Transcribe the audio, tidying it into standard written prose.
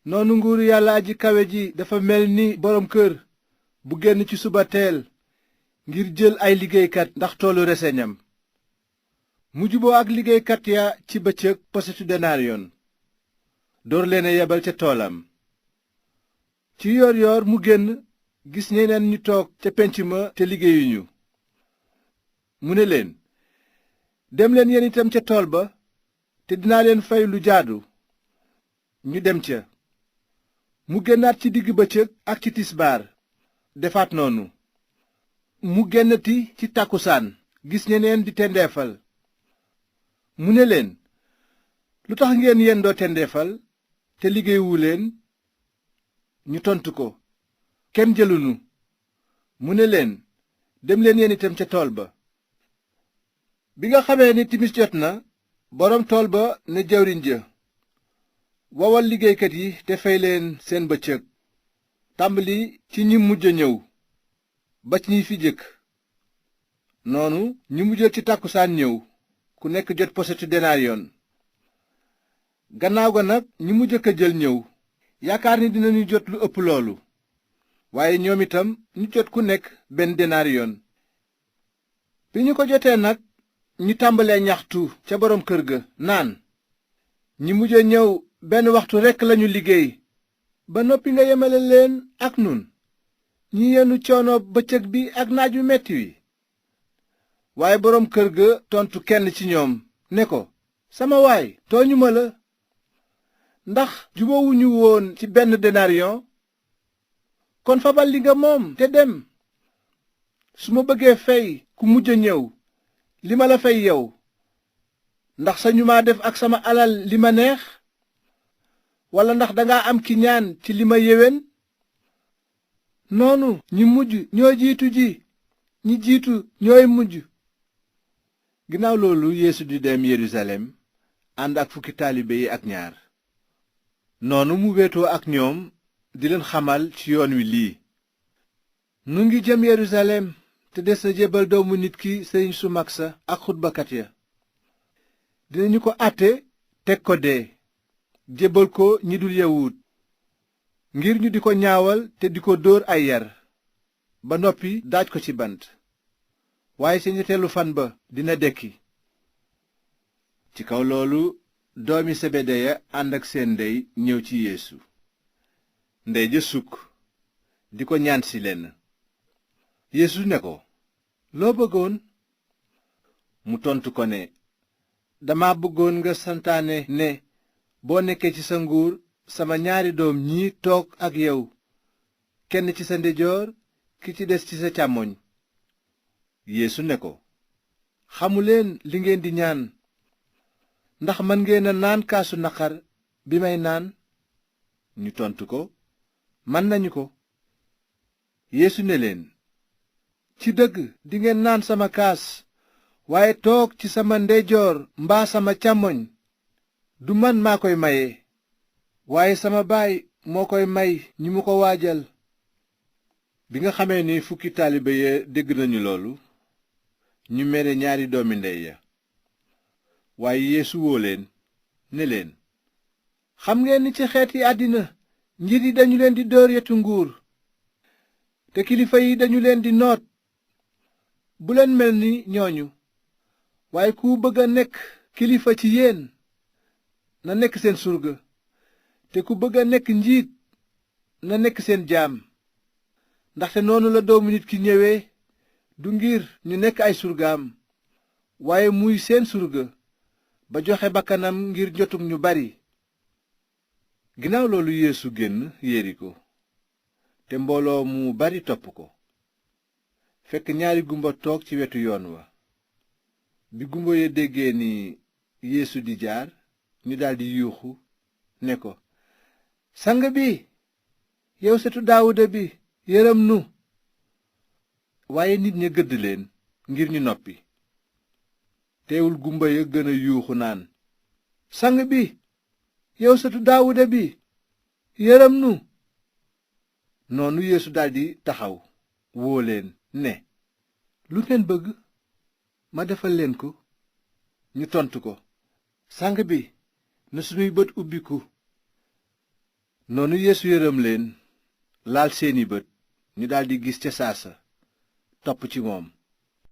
noonu nguuru yàlla aji kawe ji dafa mel ni boroom kër bu génn ci suba teel ngir jël ay liggéeykat ndax toolu reseñam. mu juboo ak liggéeykat ya ci bëccëg posetu denariyon door leen a yebal ca toolam. ci yoor yoor mu génn gis ñeneen ñu toog ca penc ma te liggéeyuñu. mu ne leen, dem leen yéen itam ca tool ba te dinaa leen fay lu jaadu. ñu dem ca. mu génnaat ci digg bëccëg ak ci tisbaar defaat noonu. mu génnati ci tàkkusaan gis ñeneen di tendeefal. mu ne leen, lu tax ngeen yendoo tendeefal te liggéeyuwu leen? ñu tontu ko, kenn jëlunu. mu ne leen, dem leen yéen itam ca tool ba. bi nga xamee ni timis jot na, boroom tool ba ne jawriñ ja, wowal liggéeykat yi te fay leen seen bëccëg, tàmbali ci ñi mujj a ñëw ba ci ñi fi jëkk. noonu ñi mujjal ci tàkkusaan ñëw, ku nekk jot posetu denariyon. gannaaw ga nag ñi mu jëkk a jël ñëw, yaakaar ni dinañu jot lu ëpp loolu, waaye ñoom itam ñu jot ku nekk benn denariyon. bi ñu ko jotee nag ñu tàmbalee ñaxtu ca boroom kër ga naan, ñi mujj a ñëw benn waxtu rekk lañu liggéey, ba noppi nga yemale leen ak nun ñi yenu coono bëccëg bi ak naaj wu metti wi. waaye boroom kër ga tontu kenn ci ñoom ne ko, sama waay, tooñu ma la, ndax jubóowuñu woon ci benn denariyon? kon fabal li nga moom te dem. su ma bëggee fay ku mujj a ñëw li ma la fay yow, ndax sañu maa def ak sama alal li ma neex? walla ndax dangaa am ki ñaan ci li ma yéwén? noonu ñi mujj ñoo jiitu ji, ñi jiitu ñooy mujj. ginnaaw loolu Yeesu di dem Yerusalem ànd ak fukki taalibe yi ak ñaar. noonu mu wéetoo ak ñoom di leen xamal ci yoon wi lii, nu ngi jëm Yerusalem te des na jébbal doomu nit ki sëriñ su mag sa ak xutbakat ya. dinañu ko àtte teg ko dee, jébbal ko ñi dul yawut, ngir ñu di ko ñaawal te di ko dóor ay yar, ba noppi daaj ko ci bant. waaye ci ñetteelu fan ba dina dekki. ci kaw loolu doomi sebedeya ànd ak seen ndey ñëw ci Yeesu. ndey ja sukk di ko ñaan si leen. Yeesu ne ko, loo bëggoon? mu tontu ko ne, dama bëggoon nga santaane ne boo nekkee ci sa nguur sama ñaari doom ñii toog ak yow, kenn ci sa ndeyjoor ki ci des ci sa càmmoñ. Yeesu ne ko, xamuleen li ngeen di ñaan. ndax mën ngeen a naan kaasu naqar bi may naan? ñu tontu ko, mën nañu ko. Yeesu ne leen, ci dëgg dingeen naan sama kaas, waaye toog ci sama ndeyjoor mbaa sama càmmoñ du man maa koy maye, waaye sama baay moo koy may ñi mu ko waajal. bi nga xamee ni fukki taalibe ya dégg nañu loolu, ñu mere ñaari doomi ndey ya. waaye Yeesu woo leen ne leen, xam ngeen ni ci xeeti àddina njiit yi dañu leen di dóor yetu nguur, te kilifa yi dañu leen di noot. bu leen mel ni ñooñu, waaye ku bëgg a nekk kilifa ci yéen na nekk seen surga, te ku bëgg a nekk njiit na nekk seen jaam. ndaxte noonu la doomu nit ki ñëwee, du ngir ñu nekk ay surgaam, waaye muy seen surga, ba joxe bakkanam ngir njotug ñu bari. ginnaaw loolu Yeesu génn Yeriko, te mbooloo mu bari topp ko. fekk ñaari gumba toog ci wetu yoon wa. bi gumba ya déggee ni Yeesu di jaar, ñu daldi yuuxu ne ko, sang bi, yow setu Daawuda bi, yërëm nu. waaye nit ña gëdd leen ngir ñu noppi. teewul gumba ya gën a yuuxu naan, sang bi, yow setu Daawuda bi, yërëm nu. noonu Yeesu daldi taxaw woo leen ne, lu ngeen bëgg ma defal leen ko? ñu tontu ko, sang bi, na sunuy bët ubbiku. noonu Yeesu yërëm leen laal seeni bët ñu daldi gis ca saasa topp ci moom.